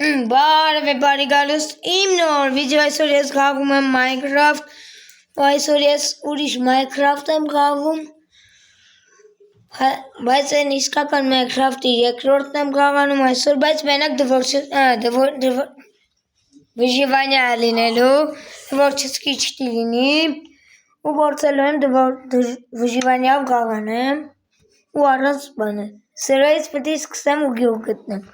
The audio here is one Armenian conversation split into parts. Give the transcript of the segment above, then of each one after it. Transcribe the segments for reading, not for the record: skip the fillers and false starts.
Բարև բարի գալուս իմ նոր վիդեո այսօր ես խաղում եմ Minecraft այսօր ես ուրիշ Minecraft եմ խաղում բայց այն իսկական Minecraft-ի երկրորդն եմ խաղանում այսօր բայց մենակ выживание լինելու դվորչեցկի չլինի ու գործելու եմ выживание-ով խաղանեմ ու առանց բանը սրայից պետք է սկսեմ ու գյուղ գտնեմ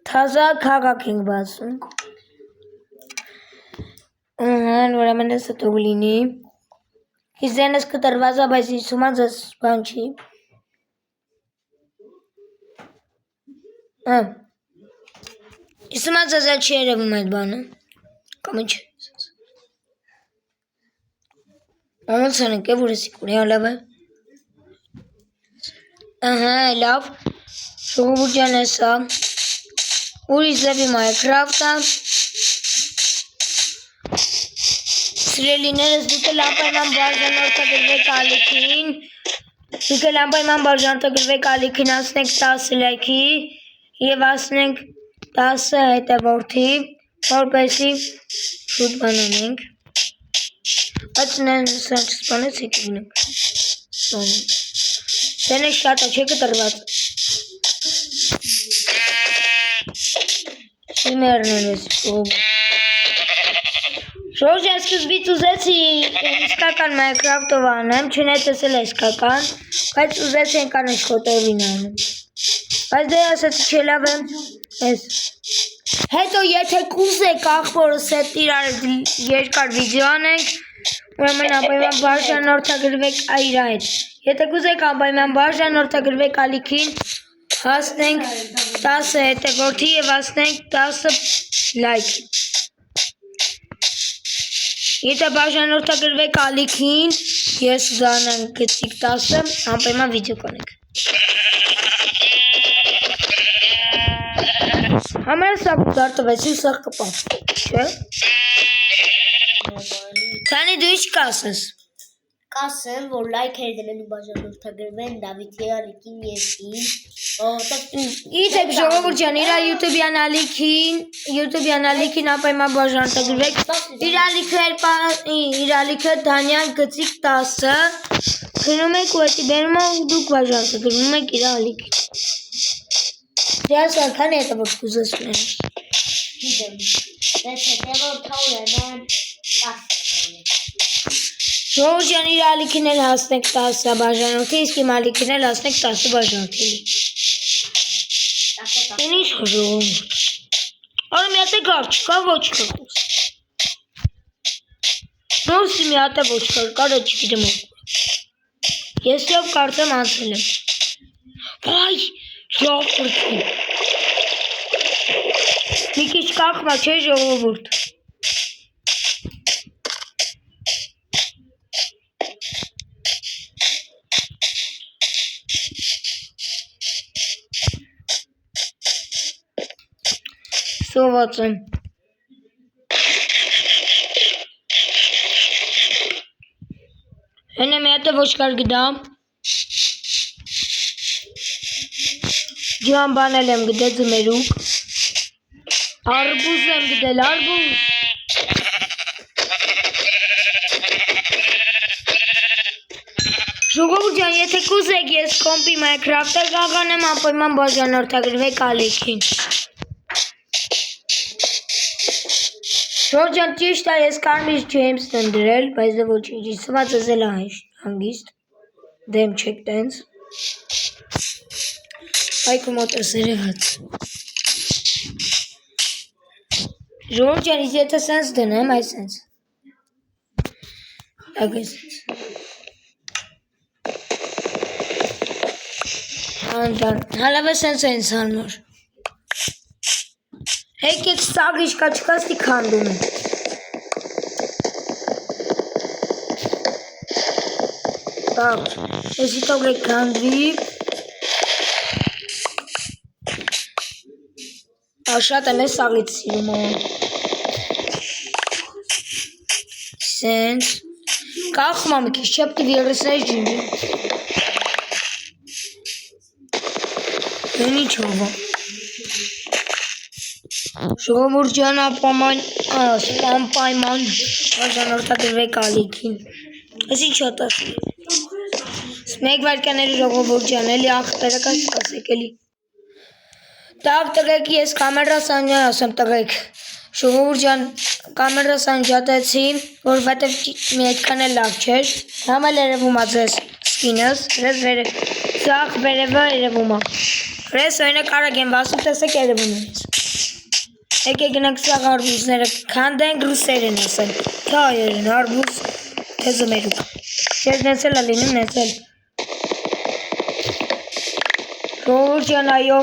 Թազա քաղաք ենք բացում։ Ուրեմն էսը թող լինի։ Իզենս կտրված է, բայց իսումած ես բան չի։ Իսումած ես էլ չի երևում այդ բանը։ Կամ ինչ։ Ոնց անենք է, որ էսի կուրի հալավ է։ Լավ։ Ժողովուրդյան էսա։ Ուրիշ ձևի Minecraft-ը Սիրելիներս դուք էլ անպայման բաժանորդագրվեք ալիքին Դուք էլ անպայման բաժանորդագրվեք ալիքին ասնենք 10 լայքի և ասնենք 10 հետևորդի որպեսզի շուտ բանանենք Բայց սրանք սպանեց եք գնենք Դեն է շատ է չե կտրված Չիմերնեն ես Ժորժ ես կզբից ուզեցի իսկական Minecraft-ով անեմ, չնետեսել է իսկական, բայց ուզեցի ենքան իշկոտովին անեմ Բայց դե ասեցի չելավ եմ ես Հետո եթե կուզեք աղբորս հետ իրար երկար վիդեո անենք Ուրեմն անպայման բաժանորդագրվեք իր այդ Եթե կուզեք անպայման բաժանորդագրվեք ալիքին Հասնենք 10 հետևորդի և ասնենք 10 լայք Եթե բաժանորդագրվեք ալիքին Ես զանանք գծիկ 10 անպայման վիդեո կանենք Համերը սաղ դարտվեցի սաղ կպավ Չէ Քանի դու ինչ կասես Կասեմ, որ լայքեր դնեն ու բաժանորդագրվեն Դավիթի ալիքին ես իմ Իդեք ժողովուրդ իր YouTube-յան ալիքին անպայման բաժանորդագրվեք Իր ալիքը Դանյան գծիկ 10 Գնում եք ու էտի բերում ու դուք բաժանորդագրվում եք իր ալիքին Դեաս ալքան հետը որ կուզես ունեն Գիտեմ, դες հետևորդ ունենան 10 Ժողովուրդ իր ալիքին էլ հասնեք 10 բաժանորդի, իսկ իմ ալիքին էլ հասնեք 10 բաժանորդի Են ինչ ժողովուրդ Արը մի հատ է գար չկա ոչ կա Նորսի մի հատ է ոչ կար է չգիտեմ Ես և կարծեմ անցել եմ Վայ, լավ կրծի Մի քիչ կախմա չէ ժողովուրդ Սոված եմ Հենե մի հատ է ոչ կար գդամ Ջան բանել եմ գդե ձմերուկ Արբուզ եմ գդել, արբուզ Ժողովուրդ ջան, եթե կուզեք ես կոմպի Minecraft-ը գաղանեմ անպայման բաժանորդագրվեք ալիքին Ժորժ ջան, ճիշտ է ես կարմիր Ջեյմսն եմ դրել, բայց դե ոչինչ, իսված ես էլ հանգիստ Դեմ չեք տենց Այկու մոտ ես երևաց Ժորժ ջան, իսկ եթե սենց դնեմ, այ սենց Ակ է սենց Անջան, հալավ է սենց է ինձ համար Հեկ եք սաղ իշկա չկաստի կանդում եմ Տաղ, եսի տող եք կանդվի Շատ եմ ես սաղից սիրում Սենց Կախում ամը քիչ չեպ տիվ երսնես ջինի Են ինչ հովա Ժողովուրդ ջան, անպայման բաժանորդագրվեք ալիքին։ Ես ինչ ատասի։ Մեկ վարկաների ժողովուրդ ջան, էլի ախպերը կա սպասեք էլի։ Տավ տղեկ, ես կամերա սանջան ասեմ տղեկ։ Ժողովուրդ ջան, կամերա սանջատեցի, որովհետև մի այդքան էլ լավ չէր։ Համել երևում ա ձեզ սկինս, սաղ վերևը երևում ա։ Ռես օրինակ արագ եմ վասում, տեսեք երևում ես։ Եկե գնանք սաղ արբուզները քանդենք ռուսերեն ասեն։ Թե այերեն, արբուզ, թե զմերուկ։ Չես նեցել ա լինում նեցել։ Ժողովուրդ ջան, այո,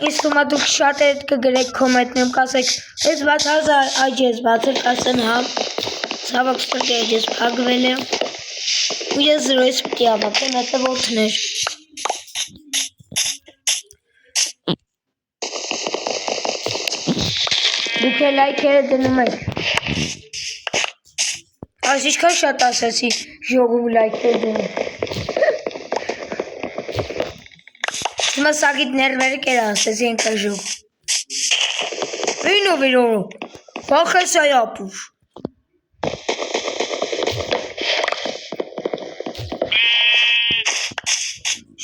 ինձ թվում ա դուք շատերդ կգրեք կոմենտներում կասեք, ես 6000 այջ ես բացել, կասեն հա, ցավոք սրտի այջ ես փակվել եմ, ու ես 0-ից պիտի ավարտեմ, հետո որդներ։ Դուք է լայքերը դնում եք։ Այս ինչքան շատ ասացի, ժողով լայքեր դնում։ Հիմա սագիտ ներվերը կերա ասեցի ենքա ժող։ Վինո վիրորո, վախես այ ապուր։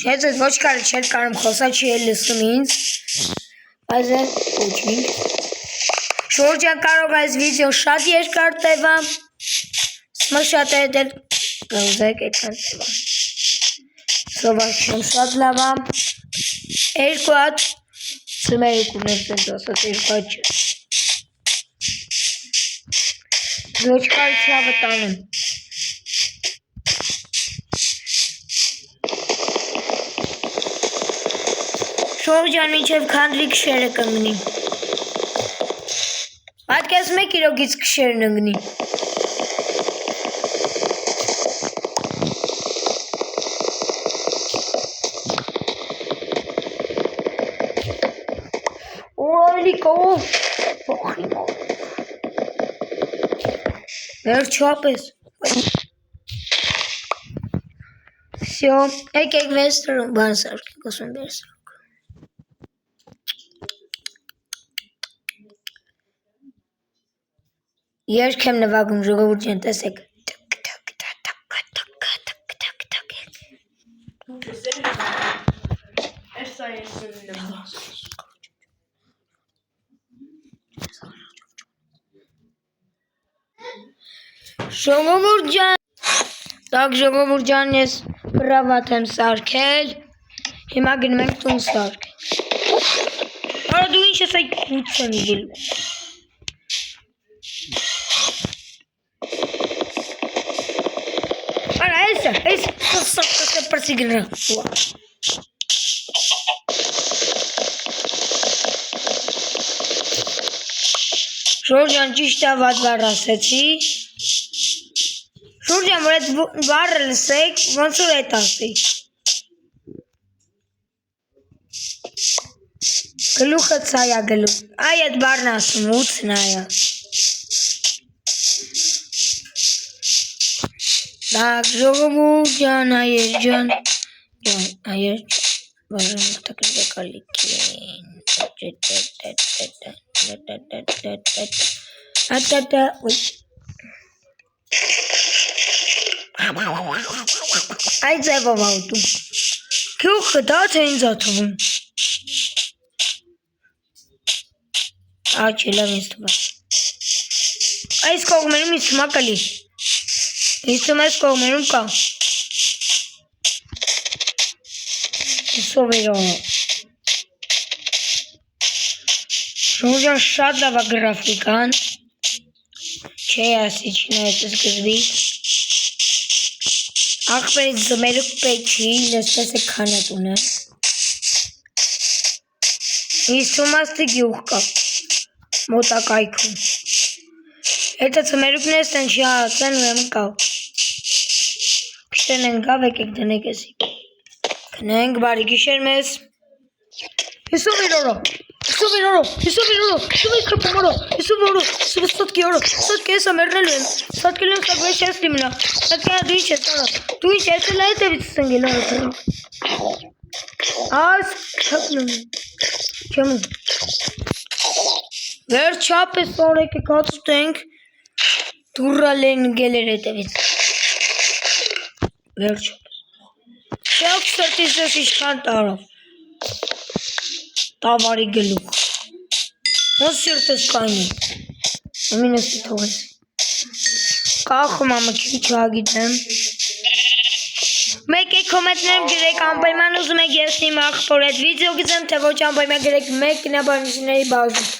Շեծ ես ոչ կարը չեր կարում խոսա չի էլ լսում ինձ, բայց է ոչինչ։ Շորջան կարող այս վիդեո շատ երկար տևա, սմա շատ է դել գոզեք էքան տևա։ Սովաշում շատ լավա, երկու հատ ծմերուկ ունեմ սենց ասած երկու հատ չէ։ Ոչ կարի չավը տանեմ։ Շորջան մինչև քանդվի կշերը կնգնի։ Պատկես մեկ իրոգից կշերն ընգնի։ Օրալիկով վերջապես Всё, եկեք վեստրում բան սարքենք, ասում վերսրուկ Երկ եմ նվագում ժողովուրդ ջան, տեսեք Ժողովուրդ ջան, տակ ժողովուրդ ջան, ես բրավատ եմ սարքել, հիմա գնում ենք տուն սարքենք։ Արա դու ինչ ես այդ կուց եմ իգել։ Արա ես սասը պրսի գնա։ Ժորժան ճիշտ ավատ բար ասեցի։ Ժորժան, որ այդ բարը լսեք, ոնց որ այդ ասի։ Գլուխը ցայա գլուխ։ Այ այդ բարն ասում, ուծն այա։ Так, ժողովուրդ ջան, այեր ջան, այեր բաժանորդագրվեք ալիքին։ Այդ ձևով ատում։ Գյուղը դա թե ինձ աթվում։ Աչի լավ ինձ թվա։ Այս կողմերում ինձ թվա կլի։ Ինձ թվում այս կողմերում կա։ Սովերո։ Շորջան շատ լավա գրաֆիկան։ Չէ ասի չնայած սկզբից։ Ախպերից զմերուկ պետք չի, լսպես է քանատ ունը։ Ինձ թվում աստի գյուղ կա։ Մոտակայքում։ Հետը ծմերուկն ես տեն շիացեն ու եմ կավ։ Կշտեն են գավ եկեք դնեք եսի։ Կնենք բարի գիշեր մեզ։ Հիսու վիրորո, շուվից կպումորո, հիսու վորո, շուվից սոտքի օրո, սոտքի ես ամերնելու եմ, սոտքել եմ սակվե չես լիմնա, սոտքենա դու ինչ ես արա, դու ինչ ես էլ այդ էվից սնգել արը։ Աս չակնում եմ, չեմ Վերջապես օրեկը կացուտենք դուրալեն գելեր հետևից։ Վերջապես։ Շեոք սրտիս ես իշքան տարավ։ Տավարի գլուխ։ Ոնց սիրտս կայնի։ Ամինեսի թողես։ Կախում ամը քիչ հագիտեմ։ Մեկ է կոմենտներում գրեք անպայման ուզում եք ես իմ աղբոր այդ վիդեո գծեմ, թե ոչ անպայման գրեք մեկ կինաբանությունների բաժնում։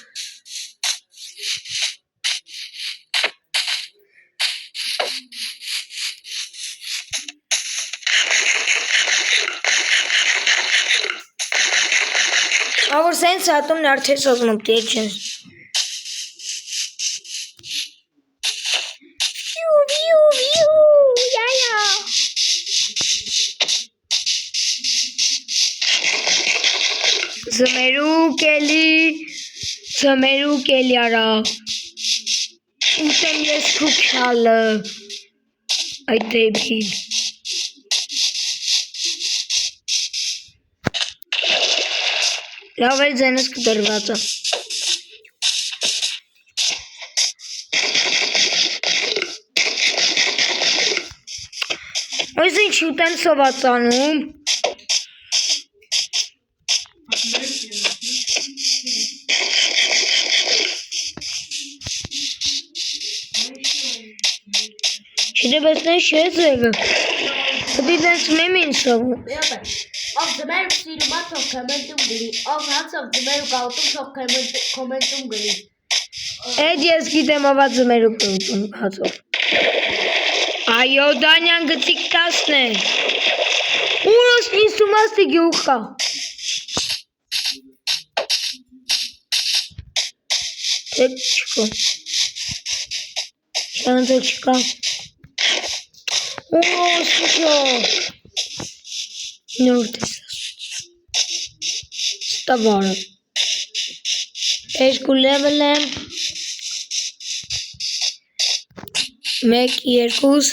Ավոր սենց հատում նարդես ոսմում տիեկ չեն։ Ձմերուկ էլի արա, ուտեմ ես քուքյալը, այդ դեպքին։ Լավ է ձենս կդրվածը։ Այս ինչ ուտեն սովացանում։ Չդեպեսնեն շեզևը, կդիդենց մեմին սովում։ Ով ձմերուկ սիրում է թող կոմենտում գրի, ով հացով ձմերուկ աղտում թող կոմենտում գրի։ Էդ ես գիտեմ ովա ձմերուկ ուտում հացով։ Այո, Դանյան գծիկ 10 է։ Ուրոս ինստում աստի գյուղ կա։ Տեք չկա։ Չանձել չկա։ Ուրոս ինչո։ Նոր տեսած։ Ստավարը։ Երկու լևել եմ։ 1, 2, 3,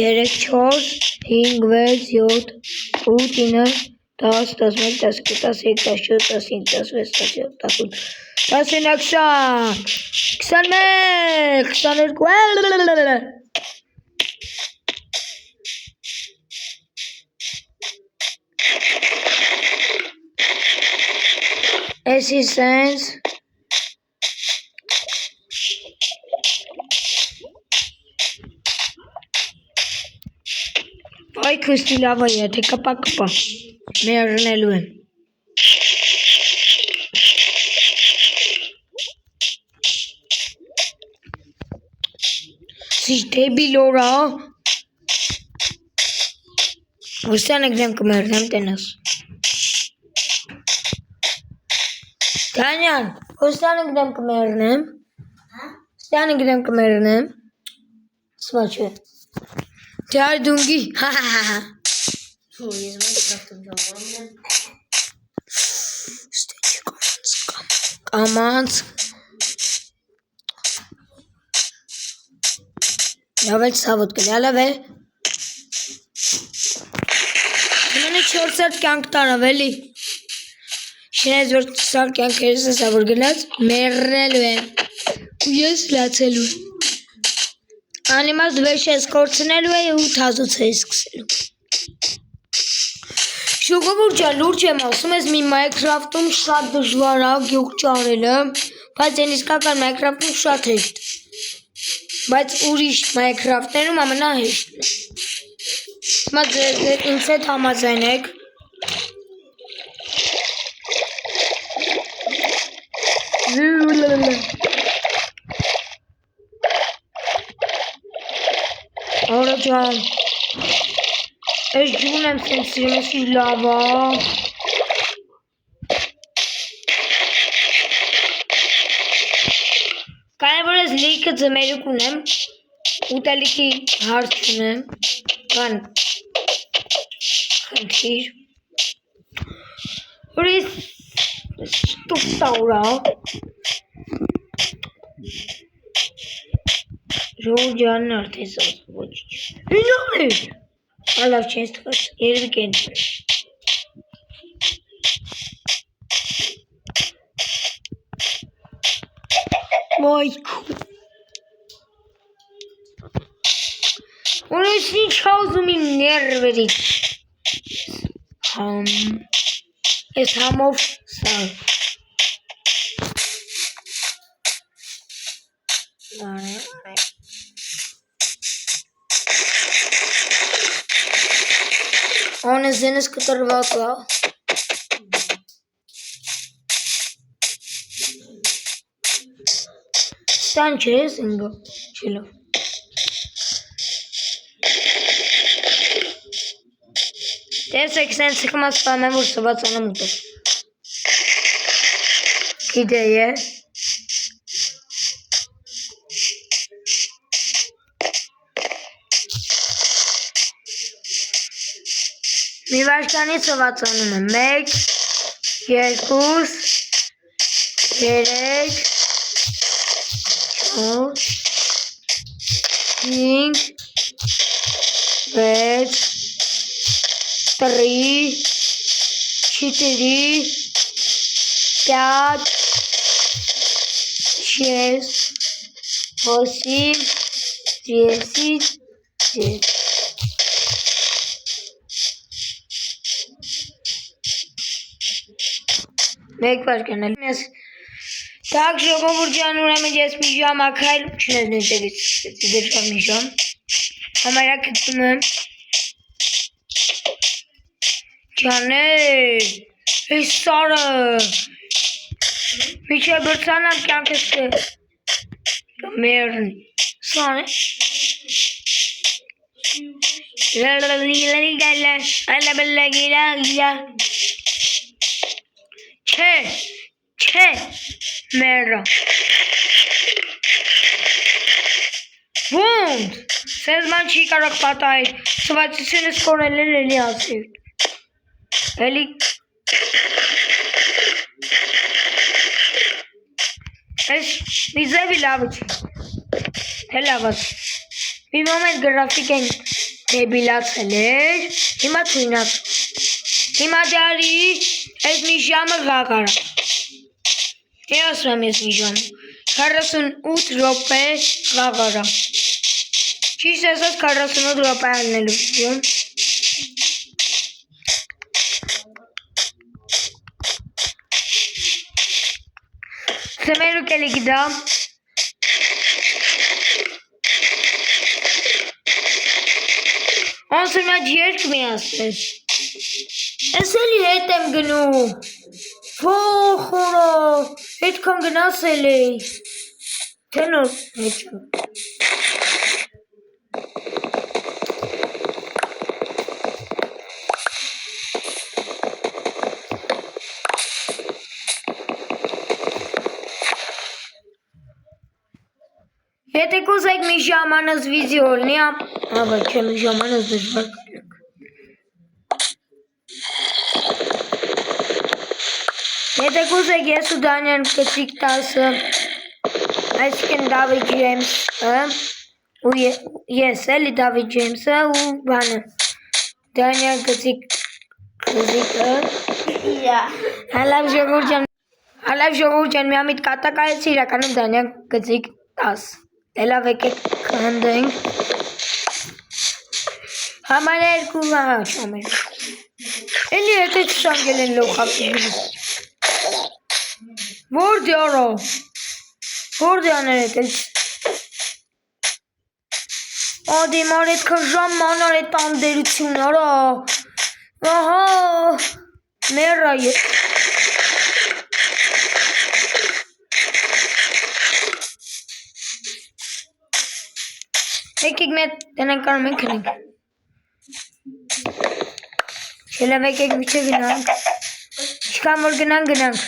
4, 5, 6, 7, 8, 9, 10, 11, 12, 13, 14, 15, 16, 17, 18, 19, 20, 21, 22, Էսի սենց Այ քստի լավ է, եթե կպա մերնելու եմ Սիշ դեբիլ օրա Ոստյանը գրեմ կմերնեմ տենաս Դանյան, ոստյանը գրեմ կմերնեմ Ոստյանը գրեմ կմերնեմ Սմա չէ Դար դունգի, հա Ես մայնքրաֆտում ժողորում եմ Ստեջի կամանց Լավ էլ սավոտ կլյալավ է Մենի 4 հատ կյանք տարավ էլի Շնայց որ սար կյանք երես է սավոր գլած մերնելու եմ ու ես լացելու Անիմաց վեշ ես կորցնելու է ու թազոց է սկսելու Շուգովուր ջան լուրջ եմ ասում ես մի Minecraft-ում շատ դժվար է գյուղ ճարելը բայց են իսկական Minecraft-ում շատ հեշտ բայց ուրիշ Minecraft-ներում ամենահեշտն է Հիմա ինձ հետ համաձայնեք Արա ջան Ես ջուն եմ սենց սիրում եսի լավա Կարևոր ես լիքը ձմերուկ ունեմ ուտելիքի հարց չունեմ Կան խնդիր Հորիս Ստուպտա ուրա Ժողու ջանն արդեսած ոչ Հինավ է Ալավ չես թված երևի կենտ Ոյքու։ Ունես ինչ հազում իմ ներվերից։ Ես համով սավ։ Անես զենս կտրված է։ Ստան չէ ես ինգը, չելով։ Տեսեք սենց սխմած պայմեմ, որ սված անեմ ուտել։ Գիտե է։ Մի վարքանի սված անում եմ, 1, 2, 3, 4, 5, 6, 3, 4, 5, 6, 8, 10, 10. Մեկ վարքան էլ ես Так, ժողովուրդյան ուրեմն ես մի ժամ ակայլ չնես նետևից դրկավ մի ժամ համարյա գտնում եմ Ջաներ ես սարը միչև բրցանամ կյանքս կմերն սան Չէ Մերը Ոնց Սեզման չի կարող պատահել Սվացությունս կորել էլի ասիր Էլի Ես մի ձևի լավը չի Թե լավաց Մի մոմենտ գրաֆիկ են դեբիլացել էր Հիմա թույնած Հիմա դարի Ես մի ժամը գաղարա Ես ասում եմ ես մի ժամ 48 րոպե գաղարա Ճիշտ ասած 48 րոպե անելու ժամ Սմերուկ էլի գիդա Անսում այդ երկ մի ասես Ես էլի հետ եմ գնում Փոխորա Հետքան գնասել էի Թե նոր հետքան Եթե կուզեք մի ժամանս վիզի հոլնի Աբա չէ մի ժամանս դժվար կլեք Եթե կուզեք ես ու Դանյան կծիկ 10 Այսինքն Դավիթ Ջեյմսը ու ես էլի Դավիթ Ջեյմսը ու բանը Դանյան կծիկ կզիկը Հալավ ժողովուրդ ջան մի ամիտ կատակայեցի իրականում Դանյան կծիկ 10 Էլավ եկեք կհնդենք Համարը երկու վաղաչ ամեր Էլի հետը չշանգել են լոխապի Որդի արա Որդի աներ էտ Ադիմար էտ կժամ մանար էտ անդերություն արա Ահա Մերա ետ Եկեք մետ տնենք կարում ենք կնենք Չելավ եկեք միչև գնանք Չկան որ գնանք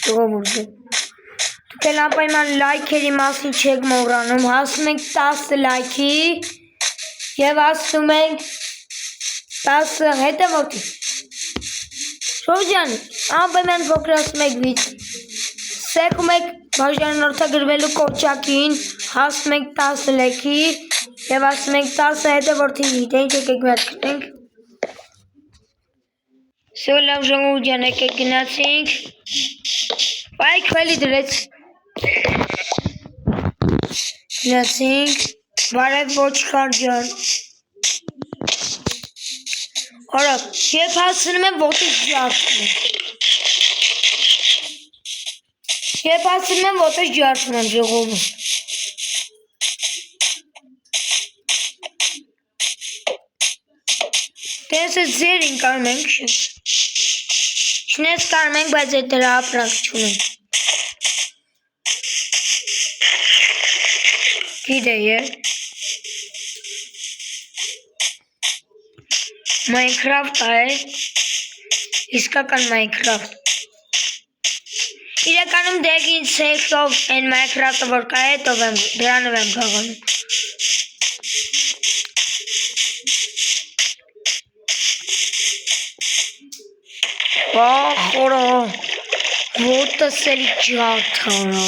Ժողովուրդը Դուք էլ անպայման լայքերի մասին չեք մոռանում Հասնում ենք 10 լայքի Եվ հասնում ենք 10 հետևորդի Շովջան անպայման փոքր ասում եք վիծ Սեքում եք բաժանորդագրվելու կոչակին Հասնում ենք 10 լայքի Եվ ասում ենք 10 հետևորդի վիտ Ինչ եկեք մեր կնենք Սո լավ ժողովուրդ ջան եկեք գնացինք Բայք վելի դրեց Լացինք, բարև ոչխար ջան։ Արա, երբ հասնում եմ ոտից ջարդում եմ։ Երբ հասնում եմ ոտից ջարդում եմ ժողովուրդ։ Տես է ձեր ինկարում ենք շետ։ Չնես կարում ենք, բայց է դրա ապրանք չունենք։ Գիտե է։ Minecraft է, իսկական Minecraft։ Իրականում դեգ ինձ սեքով են Minecraft-ը որ կա է, դրանով եմ գաղանում։ Խորո, ոտս էլի ջարդարա։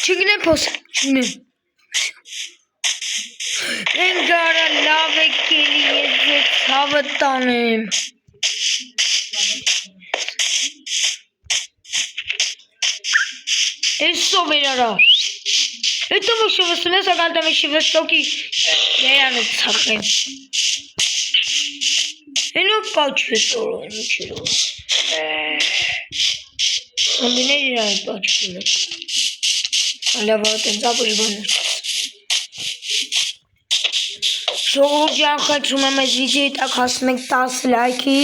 Չգնեմ պոս, չգնեմ։ Ենգարա լավ է կելի ես ձեզ հավը տանեմ։ Ես սով էր արա։ Հետո որ շվստում ես ակալտամ է շվստոքի երանը ծախեմ։ Ենով պաչ ես օրոն չերով։ Ամիներ իրան պաչվում է։ Լավատ են ծապուր բանր։ Ժողովուրդ ջան խնդրում եմ այս վիդեոյի տակ հասնում ենք 10 լայքի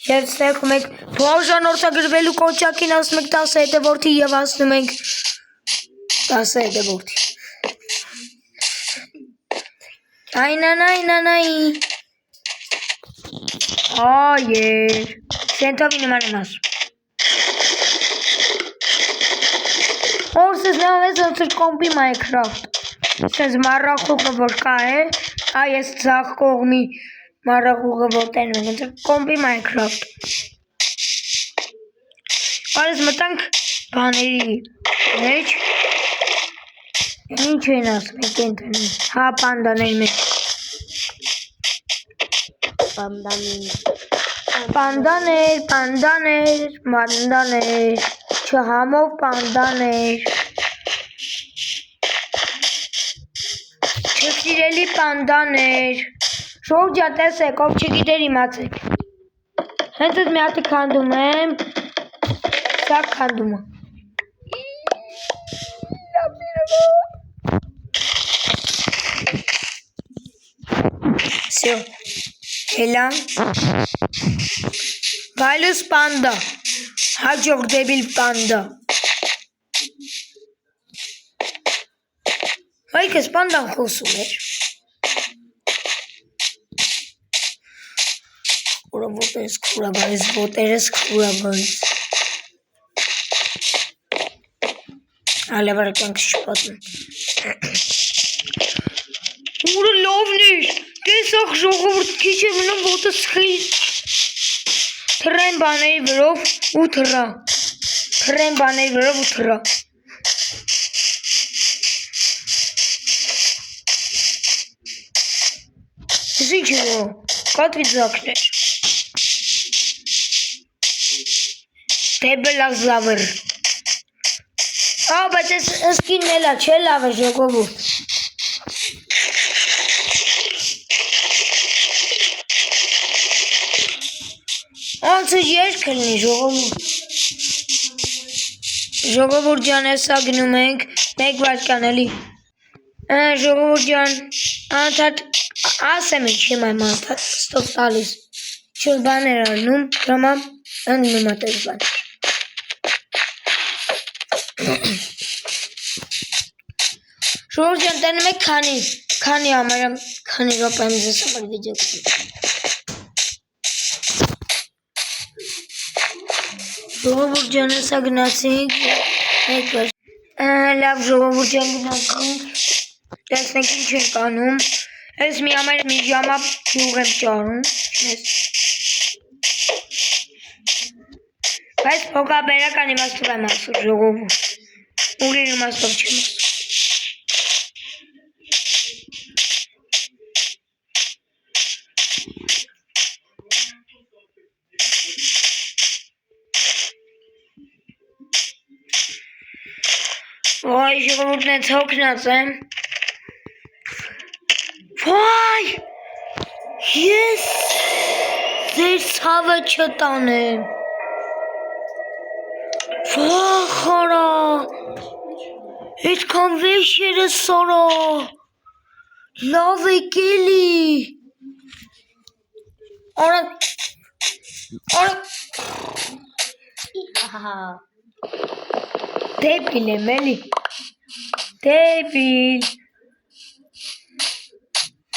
եւ ստեղում ենք բաժանորդագրվելու կոճակին ասում ենք 10 հետևորդի եւ ասում ենք 10 հետևորդի։ Այնանայ։ Այեր։ Սենտովի նման եմ ասում։ Օրսես նավես ոնցր կոմպի Minecraft։ Սենց մարախուղը որ կա է, այս ձախ կողմի մարախուղը ոտեն մենք ոնցր կոմպի Minecraft։ Արես մտանք բաների մեջ։ Ինչ են ասում եք ենթանի։ Հա պանդաներ մեջ։ Պանդաներ, չհամով պանդաներ, չսիրելի պանդաներ, շող ջան տեսեք, ով չգիտեր իմացեք, հենց ես մի հատը կանդում եմ, սա կանդում եմ, Всё, հելան, Գայլս պանդա, հաջող դեբիլ պանդա։ Այքս պանդան խոսում էր։ Ուրա ոտերս քուրա գալիս։ Ալևարը կյանքս չպատում։ Ուրը լովն էր, տեսակ ժողովուրդ քիչ է մնում ոտս խիչ։ Թռեն բաների վրով ու թռա։ Ես ինչ է որ, կատվիձակներ։ Դեբելազավր։ Բայց ես ըսկինն էլա, չէ լավ է ժողովուրդ։ Անցը երկ կլնի ժողովուրդ։ Ժողովուրդ ջան էսա գնում ենք, մեկ վարկան էլի։ Ժողովուրդ ջան, անդադ ասեմ ինչ հիմա եմ անդադ ստով տալիս։ Չոր բաներ արնում, դրամա ընդնում ատես բաներ։ Ժողովուրդ ջան, տենում եք քանի ամարամ, քանի ռոպայում ձեզ համար վիդեո կտում։ Ժողովուրդ ջան, հեսա գնացինք, լավ ժողովուրդ ջան գնացինք, տեսնենք ինչ ենք անում, ես մի ամեր մի ժամա փյուղ եմ ճարում, բայց փոքաբերական իմաստով եմ ասում ժողովուրդ, ուրին իմաստով չեմ ասում։ Վայ, ժողովուրդն էց հոգնած եմ։ Վայ, ես ձեր ցավը չտանեմ։ Վախարա, այդքան վեշերը սորա, լավ եկելի։ Արա, դեպիլ եմ էլի, դեպիլ։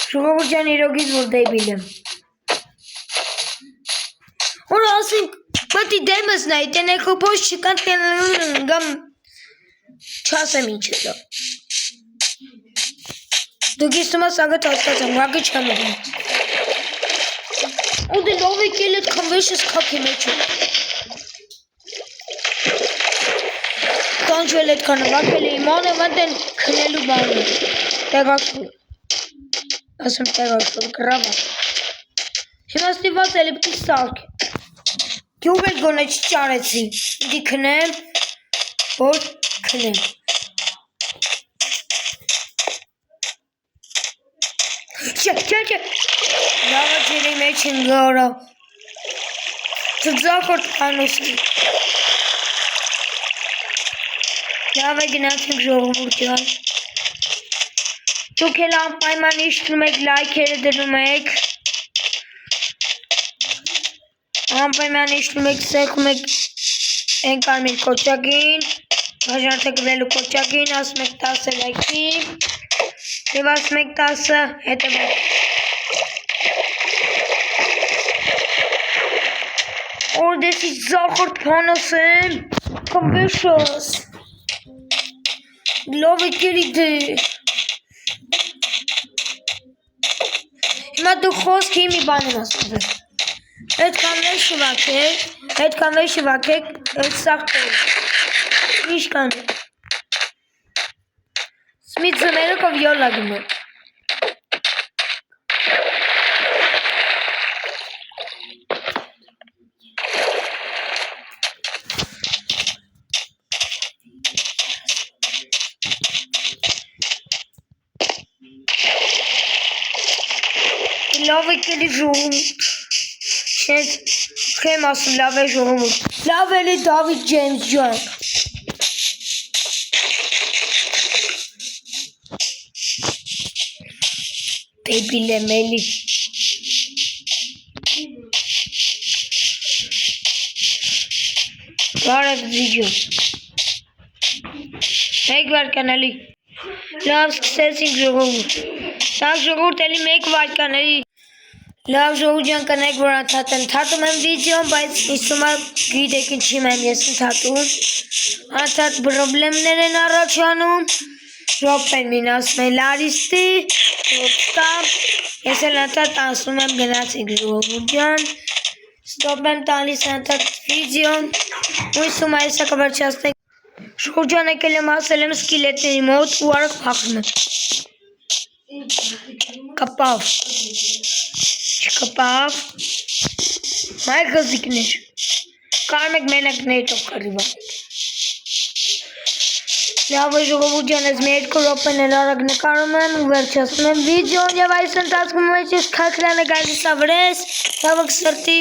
Ժողովուրդ ջան, իրոքից որ դեպիլ եմ։ Որ ասենք, պետք է դեմս նայի, տեն էքո պոս չկան, գամ չասեմ ինչ է դա։ Դուք իստում ես ագետ հասկացեմ, ագետ չեմ եմ։ Ու դե լավ եկել էդ կնվեշս կաքի մեջում։ Կանչվել էդ կանը, վակել է իման եմ ընտեն քնելու բանը։ Տեղաշուր։ Ասեմ տեղաշուր, գրավա։ Հիմա ստիված էլի պտի սարք։ Գյուղ էլ գոնե չճարեցի, ինձի քնեմ, որ քնեմ։ Չէ, լավա ջերի մեջ են գորա, ծծախորդ պանոսի։ Լավ է գնացինք ժողովուրդ ջան։ Դուք էլ անպայման իշտնում եք, լայքերը դնում եք։ Անպայման իշտնում եք, սեղում եք են կարմիր կոճակին, բաժանթեքվելու կոճակին, ասում եք 10 լայքի, և ասում եք 10 հետևակ։ Օրդեսի զախորդ պանոս եմ, կմվեշոս, լավ եկելի դե։ Հիմա դուք խոսքի մի բան եմ ասում ձեզ։ Այդքան վեշ վակեք, այդ սաղ տոր։ Ինչ կան։ Սմիտ զմերոքով յոլա գնում։ Լավ եկելի ժողովուրդ։ Չենց խեմ ասում լավ է ժողովուրդ։ Լավ էլի Դավիթ Ջեյմս ջան։ Դեպիլ եմ էլի։ Բարև վիդեո։ Մեկ վարքան էլի։ Լավ սկսեցինք ժողովուրդ։ Լավ ժողովուրդ էլի մեկ վարքան էլի։ Լավ ժողովուրդ ջան կանեք որ անդհատեմ թատում եմ վիդեոն, բայց իսումա գիտեք ինչի եմ ես ընդհատում։ Անդհատ պրոբլեմներ են առաջանում։ Ռոպեն մին ասում է լարիստի, ստապ, ես էլ անդհատ ասում եմ գնացինք ժողովուրդ ջան։ Ստոպ եմ տալիս անդհատ վիդեոն, ու իսումա եսա կվերջացնենք։ Ժողովուրդ ջան եկել եմ ասել եմ սկիլետների մոտ ու արագ փախնում եմ։ Կապավ։ Չկպավ, մայ գզիկներ, կարմ եք մենակ նետով կրիվա։ Լավ է ժողովուրդ ջան, ես մի երկու րոպեն էլ արագ նկարում եմ ու վերջացնում եմ վիդեոն և այս ընթացքում մեջ ես քաքրանը գալիս ավրես, լավակ սրտի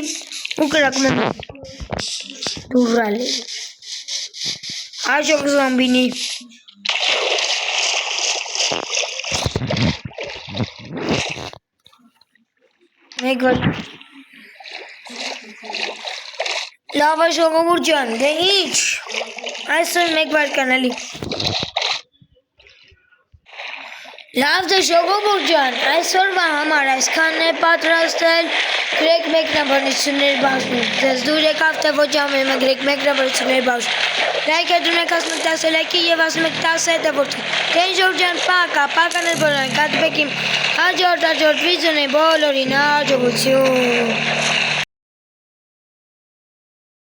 ու կրակում եմ դուրալ է։ Աջող զոմբինի։ Մեգալ լավ է ժողովուրդ ջան, դե ինչ, այսօր մեկ վարքան էլի։ Լավ դե ժողովուրդ ջան, այսօրվա համար այսքանն է պատրաստել, գրեք մեկնաբանությունների բաժնում, ձեզ դուր եկավ թե ոչ ամենը գրեք մեկնաբանությունների բաժնում։ Լայք է դուր եք ասում եք 10 լայքի և ասում եք 10 հետևորդի։ Դե ժողովուրդ ջան, պականեր բոլորին, կատուպեք իմ հաջորդ վիդեոների բոլորին հաջողություն։